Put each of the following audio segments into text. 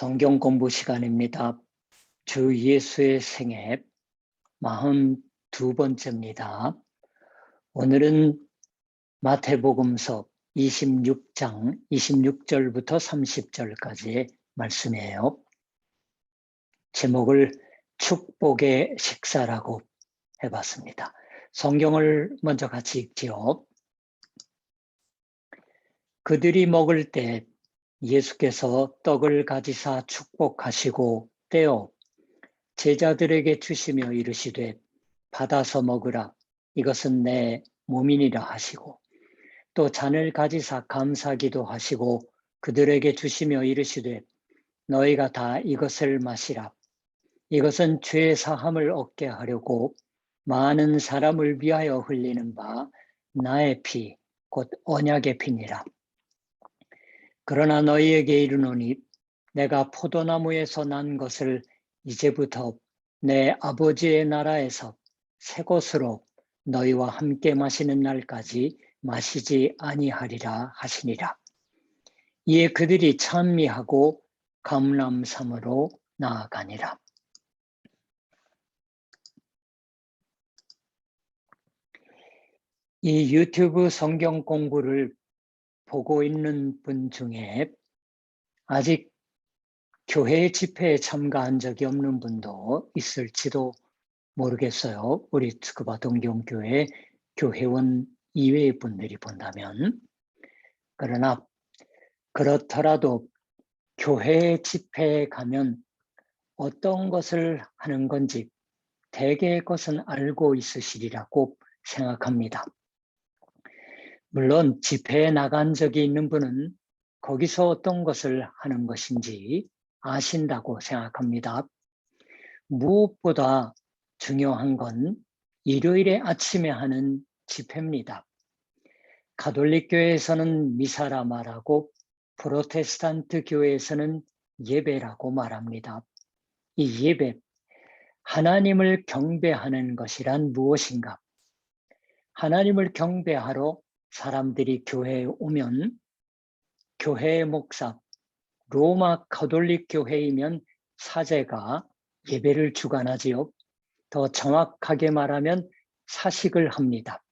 성경 공부 시간입니다. 주 예수의 생애 42번째입니다. 오늘은 마태복음서 26장 26절부터 30절까지의 말씀이에요. 제목을 축복의 식사라고 해봤습니다. 성경을 먼저 같이 읽지요. 그들이 먹을 때 예수께서 떡을 가지사 축복하시고 떼어 제자들에게 주시며 이르시되 받아서 먹으라, 이것은 내 몸이니라 하시고, 또 잔을 가지사 감사기도 하시고 그들에게 주시며 이르시되 너희가 다 이것을 마시라, 이것은 죄 사함을 얻게 하려고 많은 사람을 위하여 흘리는 바 나의 피 곧 언약의 피니라. 그러나 너희에게 이르노니 내가 포도나무에서 난 것을 이제부터 내 아버지의 나라에서 새 것으로 너희와 함께 마시는 날까지 마시지 아니하리라 하시니라. 이에 그들이 찬미하고 감람산으로 나아가니라. 이 유튜브 성경 공부를 보고 있는 분 중에 아직 교회 집회에 참가한 적이 없는 분도 있을지도 모르겠어요. 우리 스쿠바 동경교회 교회원 이외의 분들이 본다면. 그러나 그렇더라도 교회 집회에 가면 어떤 것을 하는 건지 대개의 것은 알고 있으시리라고 생각합니다. 물론 집회에 나간 적이 있는 분은 거기서 어떤 것을 하는 것인지 아신다고 생각합니다. 무엇보다 중요한 건 일요일에 아침에 하는 집회입니다. 가톨릭 교회에서는 미사라 말하고 프로테스탄트 교회에서는 예배라고 말합니다. 이 예배, 하나님을 경배하는 것이란 무엇인가? 하나님을 경배하러 사람들이 교회에 오면 교회의 목사, 로마 가톨릭 교회이면 사제가 예배를 주관하지요. 더 정확하게 말하면 사식을 합니다.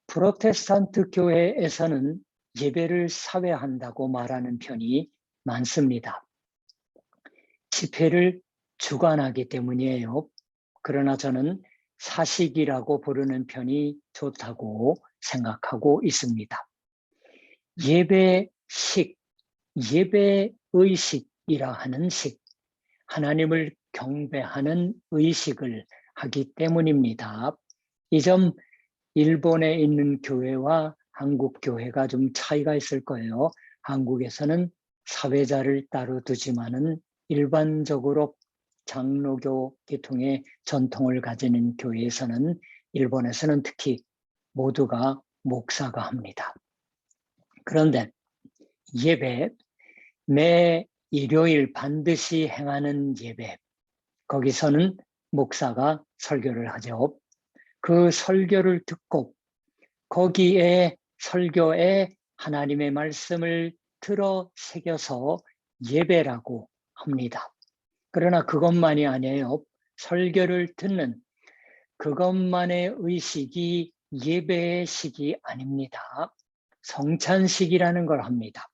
프로테스탄트 교회에서는 예배를 사회한다고 말하는 편이 많습니다. 집회를 주관하기 때문이에요. 그러나 저는 사식이라고 부르는 편이 좋다고 생각하고 있습니다. 예배식, 예배의식이라 하는 식, 하나님을 경배하는 의식을 하기 때문입니다. 이 점 일본에 있는 교회와 한국 교회가 좀 차이가 있을 거예요. 한국에서는 사회자를 따로 두지만은 일반적으로 장로교 계통의 전통을 가지는 교회에서는, 일본에서는 특히 모두가 목사가 합니다. 그런데 예배, 매 일요일 반드시 행하는 예배, 거기서는 목사가 설교를 하죠. 그 설교를 듣고 거기에 설교에 하나님의 말씀을 들어 새겨서 예배라고 합니다. 그러나 그것만이 아니에요. 설교를 듣는 그것만의 의식이 예배의 식이 아닙니다. 성찬식이라는 걸 합니다.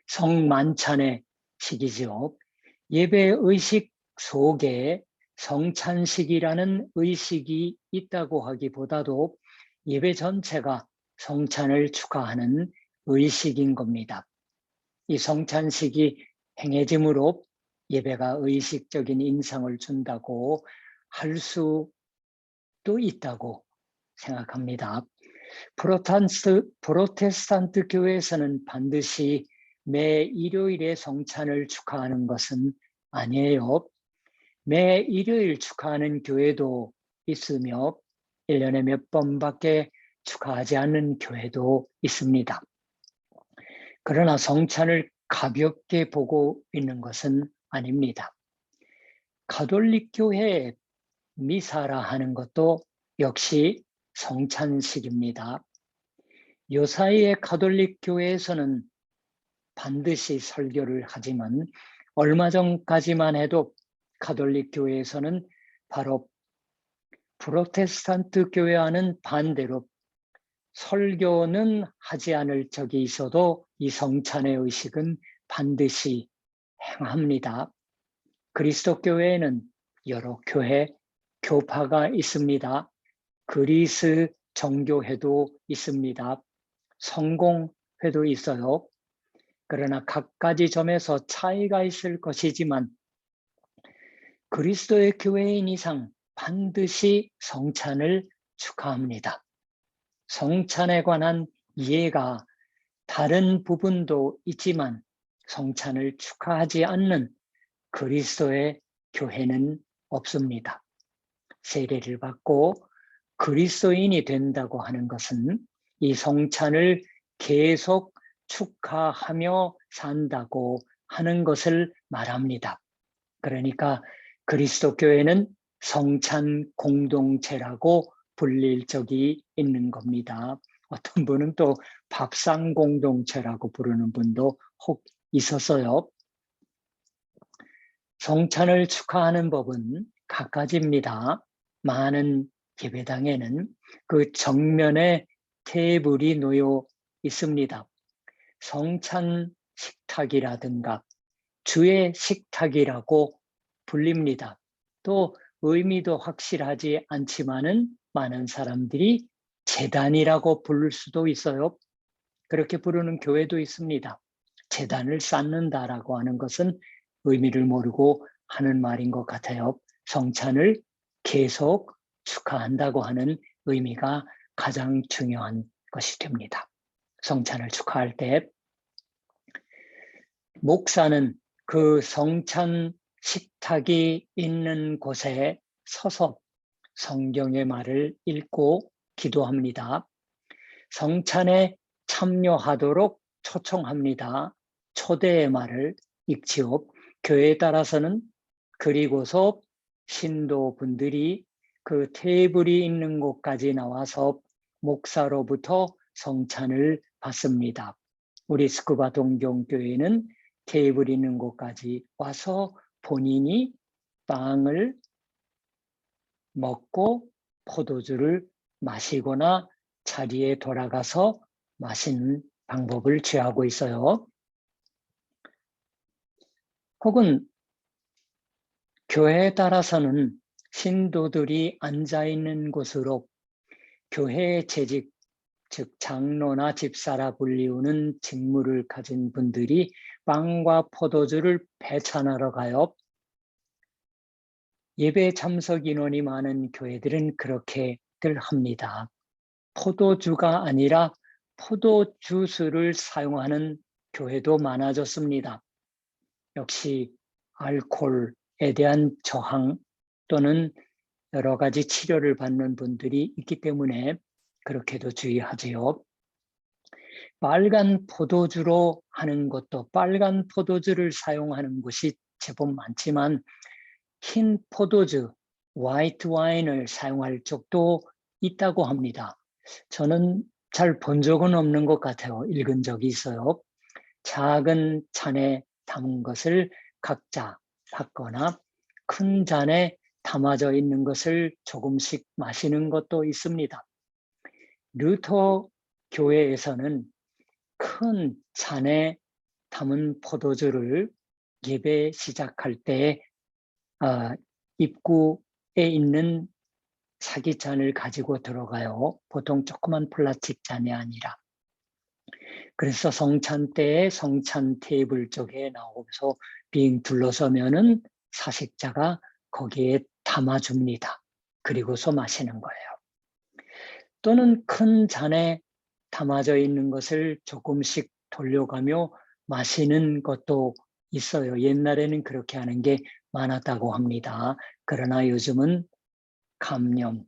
성만찬의 식이죠. 예배의 의식 속에 성찬식이라는 의식이 있다고 하기보다도 예배 전체가 성찬을 축하하는 의식인 겁니다. 이 성찬식이 행해짐으로 예배가 의식적인 인상을 준다고 할 수도 있다고 생각합니다. 프로테스탄트 교회에서는 반드시 매 일요일에 성찬을 축하하는 것은 아니에요. 매 일요일 축하하는 교회도 있으며 1년에 몇 번밖에 축하하지 않는 교회도 있습니다. 그러나 성찬을 가볍게 보고 있는 것은 아닙니다. 가톨릭 교회에 미사라 하는 것도 역시 성찬식입니다. 요사이의 가톨릭 교회에서는 반드시 설교를 하지만 얼마 전까지만 해도 가톨릭 교회에서는 바로 프로테스탄트 교회와는 반대로 설교는 하지 않을 적이 있어도 이 성찬의 의식은 반드시 행합니다. 그리스도 교회에는 여러 교회, 교파가 있습니다. 그리스 정교회도 있습니다. 성공회도 있어요. 그러나 각가지 점에서 차이가 있을 것이지만 그리스도의 교회인 이상 반드시 성찬을 축하합니다. 성찬에 관한 이해가 다른 부분도 있지만 성찬을 축하하지 않는 그리스도의 교회는 없습니다. 세례를 받고 그리스도인이 된다고 하는 것은 이 성찬을 계속 축하하며 산다고 하는 것을 말합니다. 그러니까 그리스도 교회는 성찬 공동체라고 불릴 적이 있는 겁니다. 어떤 분은 또 밥상 공동체라고 부르는 분도 혹 있었어요. 성찬을 축하하는 법은 각가지입니다. 많은 예배당에는 그 정면에 테이블이 놓여 있습니다. 성찬 식탁이라든가 주의 식탁이라고 불립니다. 또 의미도 확실하지 않지만은 많은 사람들이 제단이라고 부를 수도 있어요. 그렇게 부르는 교회도 있습니다. 제단을 쌓는다라고 하는 것은 의미를 모르고 하는 말인 것 같아요. 성찬을 계속 축하한다고 하는 의미가 가장 중요한 것이 됩니다. 성찬을 축하할 때 목사는 그 성찬 식탁이 있는 곳에 서서 성경의 말을 읽고 기도합니다. 성찬에 참여하도록 초청합니다. 초대의 말을 읽지요. 교회에 따라서는 그리고서 신도분들이 그 테이블이 있는 곳까지 나와서 목사로부터 성찬을 받습니다. 우리 스쿠바 동경교회는 테이블 있는 곳까지 와서 본인이 빵을 먹고 포도주를 마시거나 자리에 돌아가서 마시는 방법을 취하고 있어요. 혹은 교회에 따라서는 신도들이 앉아있는 곳으로 교회의 재직, 즉 장로나 집사라 불리우는 직무를 가진 분들이 빵과 포도주를 배찬하러 가요. 예배 참석 인원이 많은 교회들은 그렇게들 합니다. 포도주가 아니라 포도주스를 사용하는 교회도 많아졌습니다. 역시 알코올에 대한 저항 또는 여러 가지 치료를 받는 분들이 있기 때문에 그렇게도 주의하지요. 빨간 포도주로 하는 것도 빨간 포도주를 사용하는 곳이 제법 많지만 흰 포도주, 화이트 와인을 사용할 쪽도 있다고 합니다. 저는 잘 본 적은 없는 것 같아요. 읽은 적이 있어요. 작은 잔에 담은 것을 각자 받거나 큰 잔에 담아져 있는 것을 조금씩 마시는 것도 있습니다. 루터 교회에서는 큰 잔에 담은 포도주를 예배 시작할 때 입구에 있는 사기잔을 가지고 들어가요. 보통 조그만 플라스틱 잔이 아니라. 그래서 성찬 때에 성찬 테이블 쪽에 나오면서 빙 둘러서면은 사식자가 거기에 담아줍니다. 그리고서 마시는 거예요. 또는 큰 잔에 담아져 있는 것을 조금씩 돌려가며 마시는 것도 있어요. 옛날에는 그렇게 하는 게 많았다고 합니다. 그러나 요즘은 감염,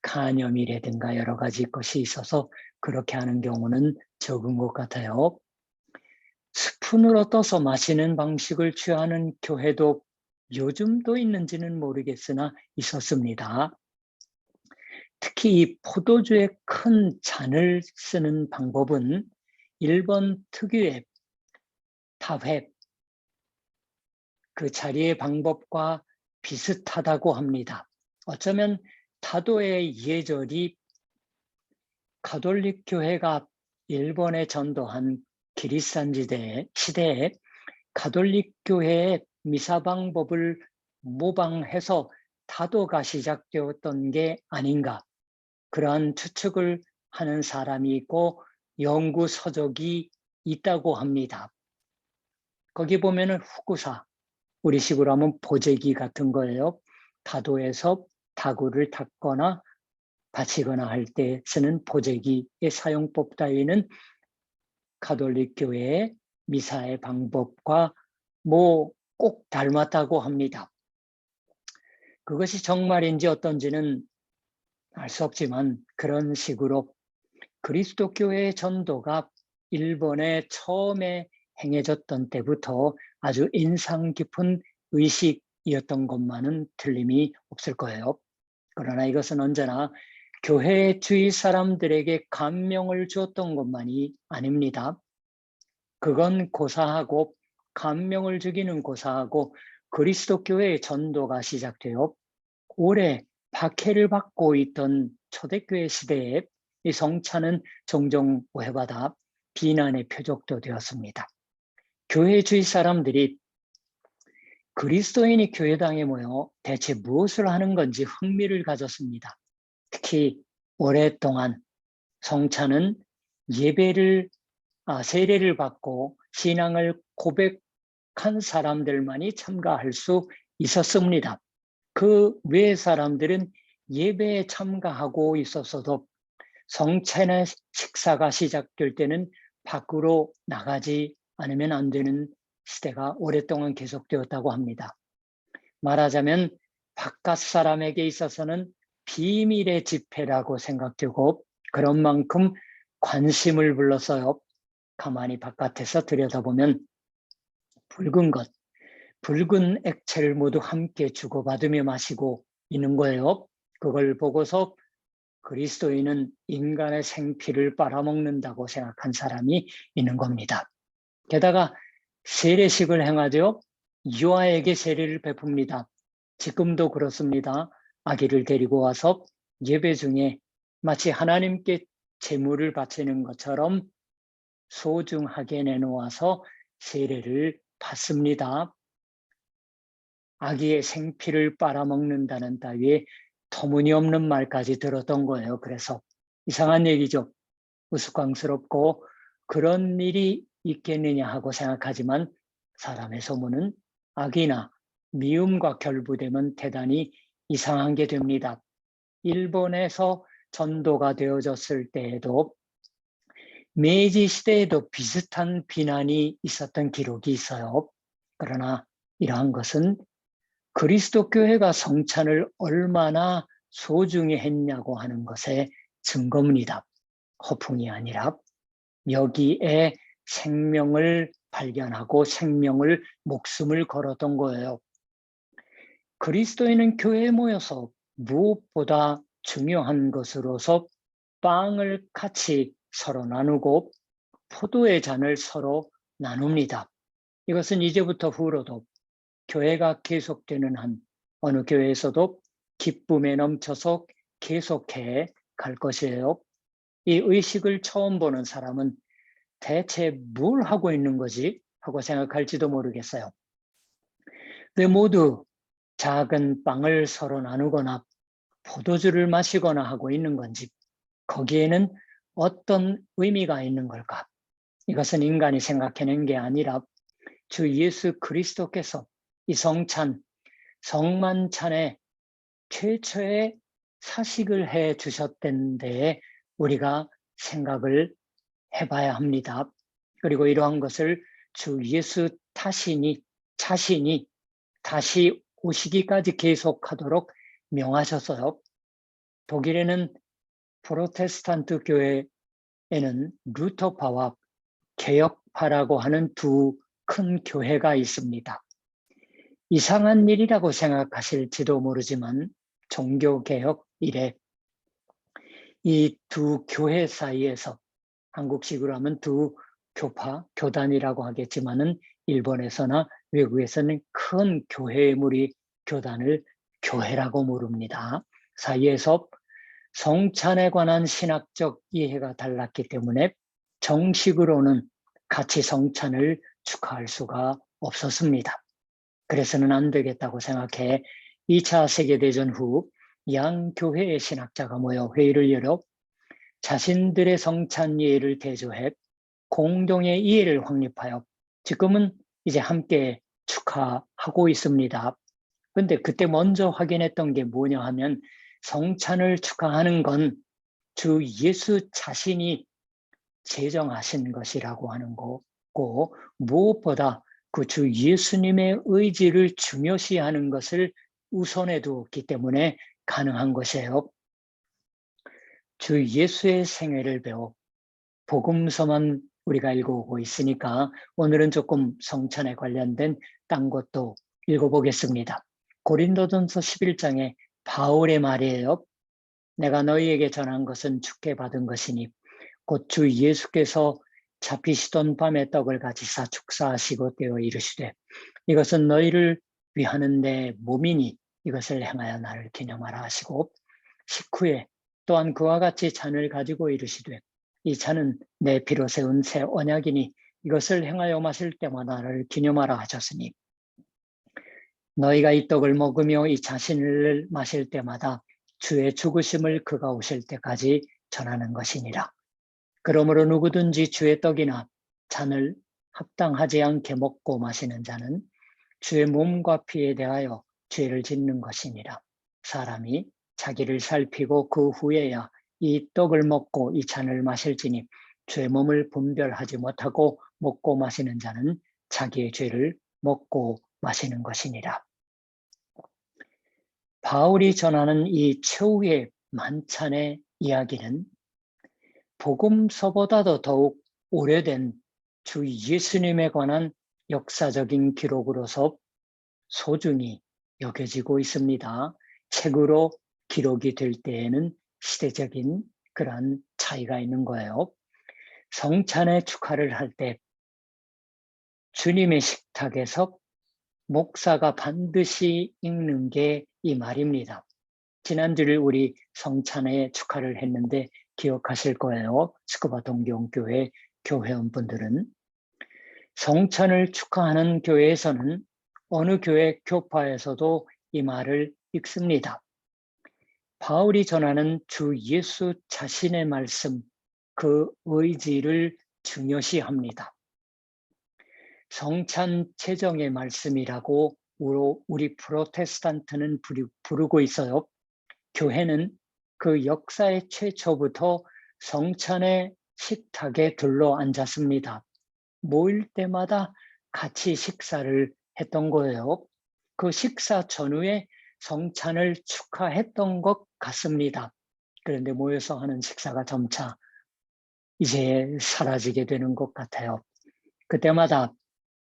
간염이라든가 여러 가지 것이 있어서 그렇게 하는 경우는 적은 것 같아요. 스푼으로 떠서 마시는 방식을 취하는 교회도 요즘도 있는지는 모르겠으나 있었습니다. 특히 이 포도주의 큰 잔을 쓰는 방법은 일본 특유의 타회, 그 자리의 방법과 비슷하다고 합니다. 어쩌면 타도의 예절이 가톨릭 교회가 일본에 전도한 기리스탄 시대에 가톨릭 교회의 미사 방법을 모방해서 타도가 시작되었던 게 아닌가, 그러한 추측을 하는 사람이 있고 연구 서적이 있다고 합니다. 거기 보면은 후구사, 우리식으로 하면 보재기 같은 거예요. 타도에서 타구를 닦거나 바치거나 할 때 쓰는 보재기의 사용법 따위는 가톨릭 교회의 미사의 방법과 꼭 닮았다고 합니다. 그것이 정말인지 어떤지는 알 수 없지만 그런 식으로 그리스도 교회의 전도가 일본에 처음에 행해졌던 때부터 아주 인상 깊은 의식이었던 것만은 틀림이 없을 거예요. 그러나 이것은 언제나 교회 주위 사람들에게 감명을 주었던 것만이 아닙니다. 그건 고사하고 감명을 주기는 고사하고 그리스도 교회의 전도가 시작되어 오래 박해를 받고 있던 초대교회 시대에 이 성찬은 종종 오해받아 비난의 표적도 되었습니다. 교회 주위 사람들이 그리스도인이 교회당에 모여 대체 무엇을 하는 건지 흥미를 가졌습니다. 특히 오랫동안 성찬은 세례를 받고 신앙을 고백한 사람들만이 참가할 수 있었습니다. 그 외의 사람들은 예배에 참가하고 있었어도 성찬의 식사가 시작될 때는 밖으로 나가지 않으면 안 되는 시대가 오랫동안 계속되었다고 합니다. 말하자면 바깥 사람에게 있어서는 비밀의 집회라고 생각되고 그런 만큼 관심을 불러서요. 가만히 바깥에서 들여다보면 붉은 액체를 모두 함께 주고받으며 마시고 있는 거예요. 그걸 보고서 그리스도인은 인간의 생피를 빨아먹는다고 생각한 사람이 있는 겁니다. 게다가 세례식을 행하죠. 유아에게 세례를 베풉니다. 지금도 그렇습니다. 아기를 데리고 와서 예배 중에 마치 하나님께 제물을 바치는 것처럼 소중하게 내놓아서 세례를 받습니다. 아기의 생피를 빨아먹는다는 따위의 터무니없는 말까지 들었던 거예요. 그래서 이상한 얘기죠. 우스꽝스럽고 그런 일이 있겠느냐 하고 생각하지만 사람의 소문은 악이나 미움과 결부되면 대단히 이상한 게 됩니다. 일본에서 전도가 되어졌을 때에도 메이지 시대에도 비슷한 비난이 있었던 기록이 있어요. 그러나 이러한 것은 그리스도 교회가 성찬을 얼마나 소중히 했냐고 하는 것의 증거입니다. 허풍이 아니라 여기에 생명을 발견하고 목숨을 걸었던 거예요. 그리스도인은 교회에 모여서 무엇보다 중요한 것으로서 빵을 같이 서로 나누고 포도의 잔을 서로 나눕니다. 이것은 이제부터 후로도 교회가 계속되는 한 어느 교회에서도 기쁨에 넘쳐서 계속해 갈 것이에요. 이 의식을 처음 보는 사람은 대체 뭘 하고 있는 거지? 하고 생각할지도 모르겠어요. 왜 모두 작은 빵을 서로 나누거나 포도주를 마시거나 하고 있는 건지, 거기에는 어떤 의미가 있는 걸까? 이것은 인간이 생각해낸 게 아니라 주 예수 그리스도께서 이 성만찬에 최초의 사식을 해 주셨던 데에 우리가 생각을 해봐야 합니다. 그리고 이러한 것을 주 예수 자신이 다시 오시기까지 계속하도록 명하셨어요. 독일에는 프로테스탄트 교회에는 루터파와 개혁파라고 하는 두 큰 교회가 있습니다. 이상한 일이라고 생각하실지도 모르지만 종교개혁 이래 이 두 교회 사이에서 한국식으로 하면 두 교단이라고 하겠지만은 일본에서나 외국에서는 큰 교회의 무리 교단을 교회라고 부릅니다. 사이에서 성찬에 관한 신학적 이해가 달랐기 때문에 정식으로는 같이 성찬을 축하할 수가 없었습니다. 그래서는 안 되겠다고 생각해 2차 세계대전 후 양 교회의 신학자가 모여 회의를 열어 자신들의 성찬 예를 대조해 공동의 이해를 확립하여 지금은 이제 함께 축하하고 있습니다. 근데 그때 먼저 확인했던 게 뭐냐 하면 성찬을 축하하는 건 주 예수 자신이 제정하신 것이라고 하는 거고, 무엇보다 그 주 예수님의 의지를 중요시하는 것을 우선해 두었기 때문에 가능한 것이에요. 주 예수의 생애를 배워 복음서만 우리가 읽어오고 있으니까 오늘은 조금 성찬에 관련된 딴 것도 읽어보겠습니다. 고린도전서 11장에 바울의 말이에요. 내가 너희에게 전한 것은 주께 받은 것이니 곧 주 예수께서 잡히시던 밤에 떡을 가지사 축사하시고 떼어 이르시되 이것은 너희를 위하는 내 몸이니 이것을 행하여 나를 기념하라 하시고 식후에 또한 그와 같이 잔을 가지고 이르시되 이 잔은 내 피로 세운 새 언약이니 이것을 행하여 마실 때마다 나를 기념하라 하셨으니 너희가 이 떡을 먹으며 이 자신을 마실 때마다 주의 죽으심을 그가 오실 때까지 전하는 것이니라. 그러므로 누구든지 주의 떡이나 잔을 합당하지 않게 먹고 마시는 자는 주의 몸과 피에 대하여 죄를 짓는 것이니라. 사람이 자기를 살피고 그 후에야 이 떡을 먹고 이 잔을 마실지니 주의 몸을 분별하지 못하고 먹고 마시는 자는 자기의 죄를 먹고 마시는 것이니라. 바울이 전하는 이 최후의 만찬의 이야기는 복음서보다도 더욱 오래된 주 예수님에 관한 역사적인 기록으로서 소중히 여겨지고 있습니다. 책으로 기록이 될 때에는 시대적인 그런 차이가 있는 거예요. 성찬의 축하를 할 때 주님의 식탁에서 목사가 반드시 읽는 게 이 말입니다. 지난주를 우리 성찬의 축하를 했는데 기억하실 거예요. 스쿠바 동경교회 교회원분들은. 성찬을 축하하는 교회에서는 어느 교회 교파에서도 이 말을 읽습니다. 바울이 전하는 주 예수 자신의 말씀, 그 의지를 중요시합니다. 성찬 제정의 말씀이라고 우리 프로테스탄트는 부르고 있어요. 교회는 그 역사의 최초부터 성찬의 식탁에 둘러 앉았습니다. 모일 때마다 같이 식사를 했던 거예요. 그 식사 전후에 성찬을 축하했던 것 같습니다. 그런데 모여서 하는 식사가 점차 이제 사라지게 되는 것 같아요. 그때마다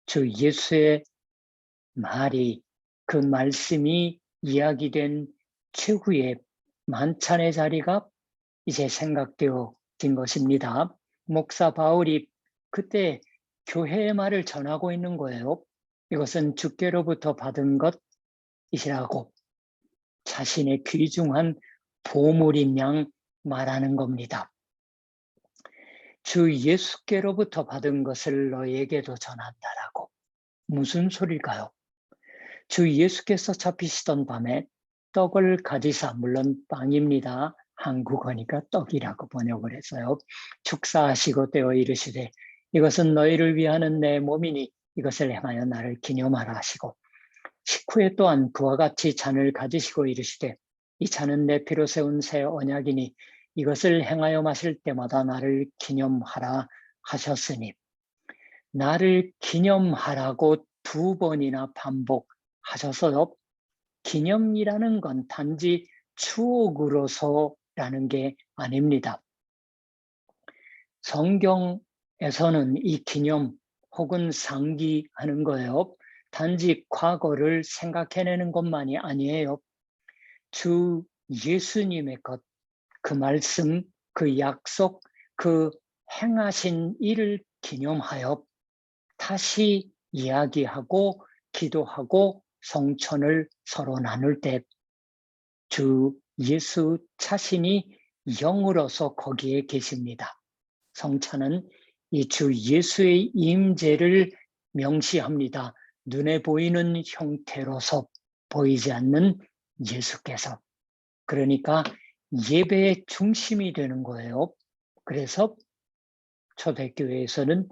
주 예수의 말이, 그 말씀이 이야기된 최후의 만찬의 자리가 이제 생각되어진 것입니다. 목사 바울이 그때 교회의 말을 전하고 있는 거예요. 이것은 주께로부터 받은 것이라고 자신의 귀중한 보물인 양 말하는 겁니다. 주 예수께로부터 받은 것을 너희에게도 전한다라고. 무슨 소리일까요? 주 예수께서 잡히시던 밤에 떡을 가지사, 물론 빵입니다. 한국어니까 떡이라고 번역을 했어요. 축사하시고 떼어 이르시되 이것은 너희를 위하는 내 몸이니 이것을 행하여 나를 기념하라 하시고 식후에 또한 그와 같이 잔을 가지시고 이르시되 이 잔은 내 피로 세운 새 언약이니 이것을 행하여 마실 때마다 나를 기념하라 하셨으니 나를 기념하라고 2번이나 반복하셔서요. 기념이라는 건 단지 추억으로서라는 게 아닙니다. 성경에서는 이 기념 혹은 상기하는 거예요. 단지 과거를 생각해내는 것만이 아니에요. 주 예수님의 것, 그 말씀, 그 약속, 그 행하신 일을 기념하여 다시 이야기하고 기도하고 성천을 서로 나눌 때 주 예수 자신이 영으로서 거기에 계십니다. 성찬은 이 주 예수의 임재를 명시합니다. 눈에 보이는 형태로서 보이지 않는 예수께서. 그러니까 예배의 중심이 되는 거예요. 그래서 초대교회에서는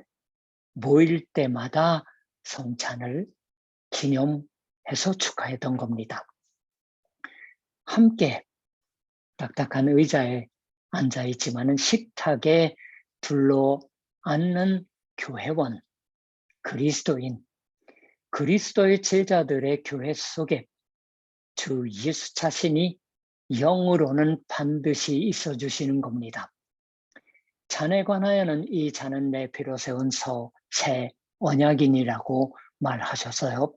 모일 때마다 성찬을 기념해서 축하했던 겁니다. 함께 딱딱한 의자에 앉아 있지만은 식탁에 둘러 앉는 교회원, 그리스도인, 그리스도의 제자들의 교회 속에 주 예수 자신이 영으로는 반드시 있어 주시는 겁니다. 잔에 관하여는 이 잔은 내 피로 세운 새 언약이니라고 말하셨어요.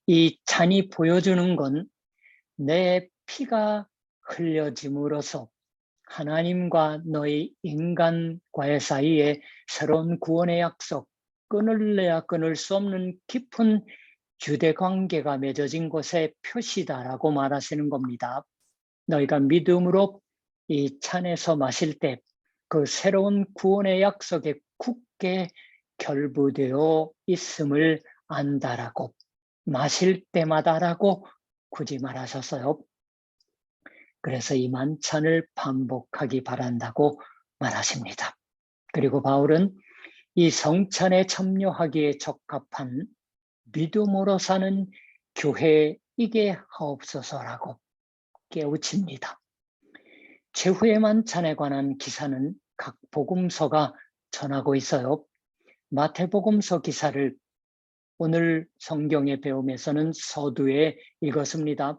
이 잔이 보여주는 건 내 피가 흘려짐으로써 하나님과 너희 인간과의 사이에 새로운 구원의 약속, 끊을래야 끊을 수 없는 깊은 유대 관계가 맺어진 것의 표시다라고 말하시는 겁니다. 너희가 믿음으로 이 잔에서 마실 때 그 새로운 구원의 약속에 굳게 결부되어 있음을 안다라고, 마실 때마다라고 굳이 말하셨어요. 그래서 이 만찬을 반복하기 바란다고 말하십니다. 그리고 바울은 이 성찬에 참여하기에 적합한 믿음으로 사는 교회이게 하옵소서라고 깨우칩니다. 최후의 만찬에 관한 기사는 각 복음서가 전하고 있어요. 마태복음서 기사를 오늘 성경의 배움에서는 서두에 읽었습니다.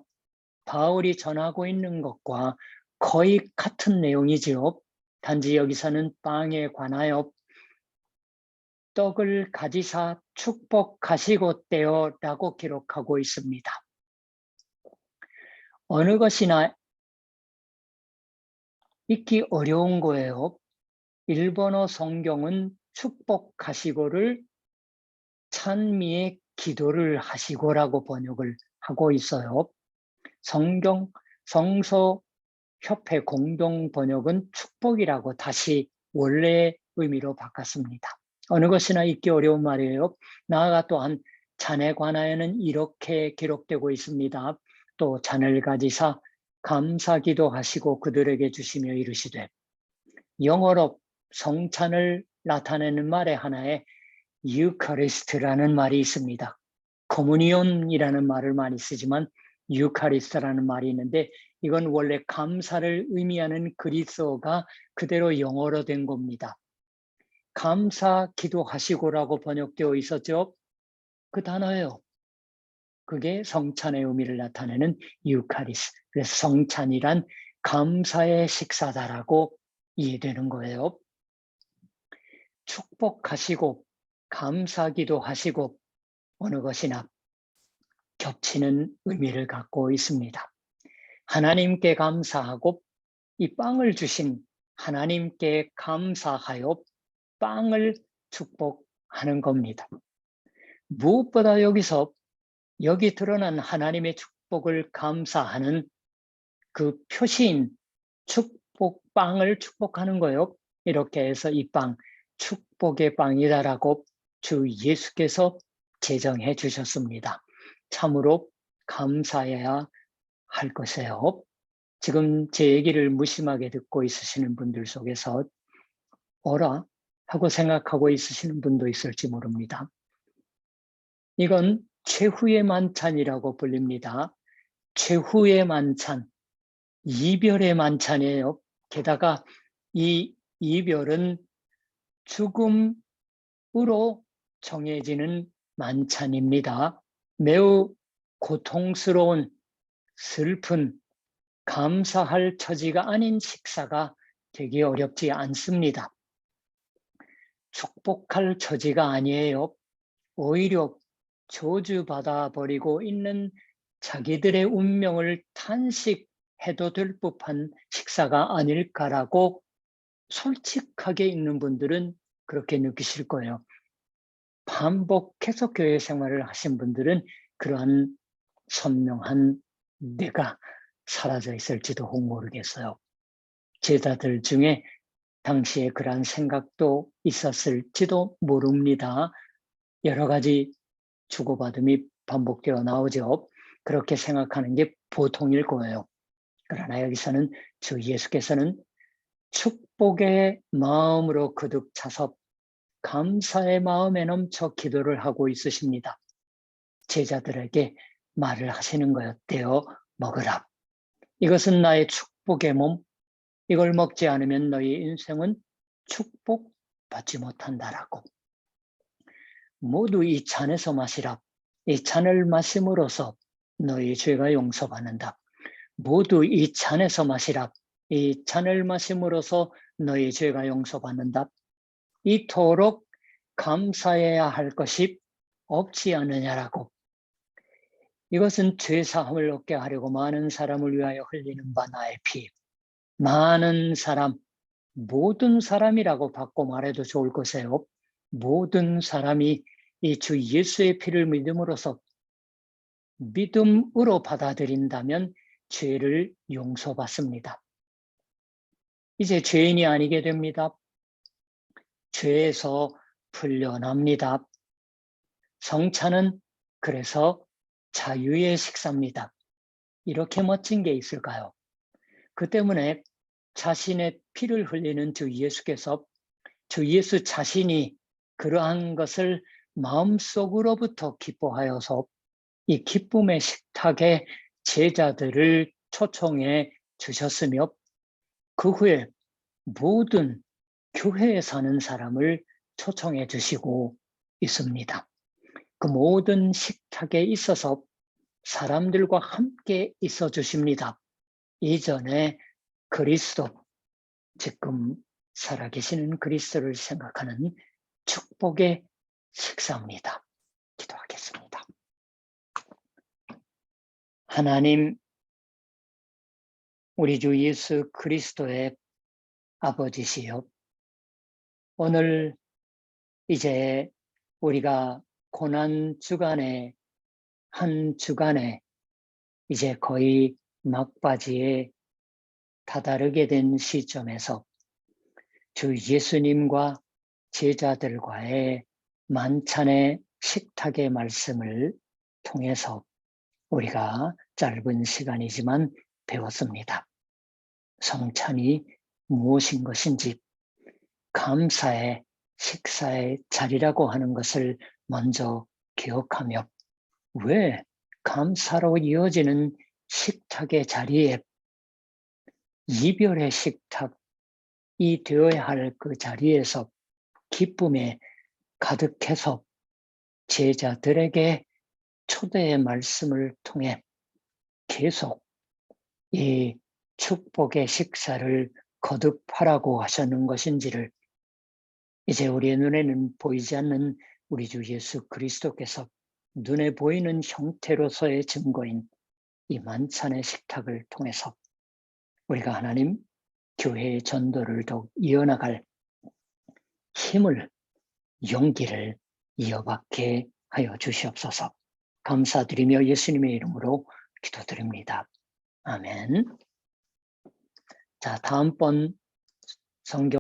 바울이 전하고 있는 것과 거의 같은 내용이지요. 단지 여기서는 빵에 관하여 떡을 가지사 축복하시고 떼어라고 기록하고 있습니다. 어느 것이나 읽기 어려운 거예요. 일본어 성경은 축복하시고를 찬미의 기도를 하시고라고 번역을 하고 있어요. 성서협회 공동 번역은 축복이라고 다시 원래의 의미로 바꿨습니다. 어느 것이나 읽기 어려운 말이에요. 나아가 또한 잔에 관하여는 이렇게 기록되고 있습니다. 또 잔을 가지사 감사기도 하시고 그들에게 주시며 이르시되, 영어로 성찬을 나타내는 말의 하나에 유카리스트라는 말이 있습니다. 커뮤니온이라는 말을 많이 쓰지만 유카리스트라는 말이 있는데 이건 원래 감사를 의미하는 그리스어가 그대로 영어로 된 겁니다. 감사 기도하시고라고 번역되어 있었죠. 그 단어예요. 그게 성찬의 의미를 나타내는 유카리스. 그래서 성찬이란 감사의 식사다라고 이해되는 거예요. 축복하시고 감사기도 하시고 어느 것이나 겹치는 의미를 갖고 있습니다. 하나님께 감사하고 이 빵을 주신 하나님께 감사하여 빵을 축복하는 겁니다. 무엇보다 여기서 여기 드러난 하나님의 축복을 감사하는 그 표시인 축복빵을 축복하는 거예요. 이렇게 해서 이 빵, 축복의 빵이다라고 주 예수께서 제정해 주셨습니다. 참으로 감사해야 할 것이에요. 지금 제 얘기를 무심하게 듣고 있으시는 분들 속에서 어라 하고 생각하고 있으시는 분도 있을지 모릅니다. 이건 최후의 만찬이라고 불립니다. 최후의 만찬, 이별의 만찬이에요. 게다가 이 이별은 죽음으로 정해지는 만찬입니다. 매우 고통스러운, 슬픈, 감사할 처지가 아닌 식사가 되기 어렵지 않습니다. 축복할 처지가 아니에요. 오히려 저주받아 버리고 있는 자기들의 운명을 탄식해도 될 법한 식사가 아닐까라고 솔직하게 있는 분들은 그렇게 느끼실 거예요. 반복해서 교회 생활을 하신 분들은 그러한 선명한 내가 사라져 있을지도 모르겠어요. 제자들 중에 당시에 그러한 생각도 있었을지도 모릅니다. 여러 가지 주고받음이 반복되어 나오죠. 그렇게 생각하는 게 보통일 거예요. 그러나 여기서는 주 예수께서는 축복의 마음으로 거듭 차서 감사의 마음에 넘쳐 기도를 하고 있으십니다. 제자들에게 말을 하시는 거였대요. 먹으라. 이것은 나의 축복의 몸. 이걸 먹지 않으면 너희 인생은 축복받지 못한다라고. 모두 이 잔에서 마시라. 이 잔을 마심으로써 너희 죄가 용서받는다. 모두 이 잔에서 마시라. 이 잔을 마심으로써 너희 죄가 용서받는다. 이토록 감사해야 할 것이 없지 않느냐라고. 이것은 죄사함을 얻게 하려고 많은 사람을 위하여 흘리는 바 나의 피. 많은 사람, 모든 사람이라고 바꿔 말해도 좋을 것이에요. 모든 사람이 이 주 예수의 피를 믿음으로 받아들인다면 죄를 용서받습니다. 이제 죄인이 아니게 됩니다. 죄에서 풀려납니다. 성찬은 그래서 자유의 식사입니다. 이렇게 멋진 게 있을까요? 그 때문에 자신의 피를 흘리는 주 예수께서 주 예수 자신이 그러한 것을 마음속으로부터 기뻐하여서 이 기쁨의 식탁에 제자들을 초청해 주셨으며 그 후에 모든 교회에 사는 사람을 초청해 주시고 있습니다. 그 모든 식탁에 있어서 사람들과 함께 있어 주십니다. 이전에 그리스도, 지금 살아계시는 그리스도를 생각하는 축복의 식사입니다. 기도하겠습니다. 하나님, 우리 주 예수 그리스도의 아버지시여, 오늘 이제 우리가 고난 주간에 한 주간에 이제 거의 막바지에 다다르게 된 시점에서 주 예수님과 제자들과의 만찬의 식탁의 말씀을 통해서 우리가 짧은 시간이지만 배웠습니다. 성찬이 무엇인 것인지, 감사의 식사의 자리라고 하는 것을 먼저 기억하며 왜 감사로 이어지는 식탁의 자리에 이별의 식탁이 되어야 할 그 자리에서 기쁨에 가득해서 제자들에게 초대의 말씀을 통해 계속 이 축복의 식사를 거듭하라고 하셨는 것인지를 이제 우리의 눈에는 보이지 않는 우리 주 예수 그리스도께서 눈에 보이는 형태로서의 증거인 이 만찬의 식탁을 통해서 우리가 하나님 교회의 전도를 더욱 이어나갈 힘을, 용기를 이어받게 하여 주시옵소서. 감사드리며 예수님의 이름으로 기도드립니다. 아멘. 자, 다음번 성경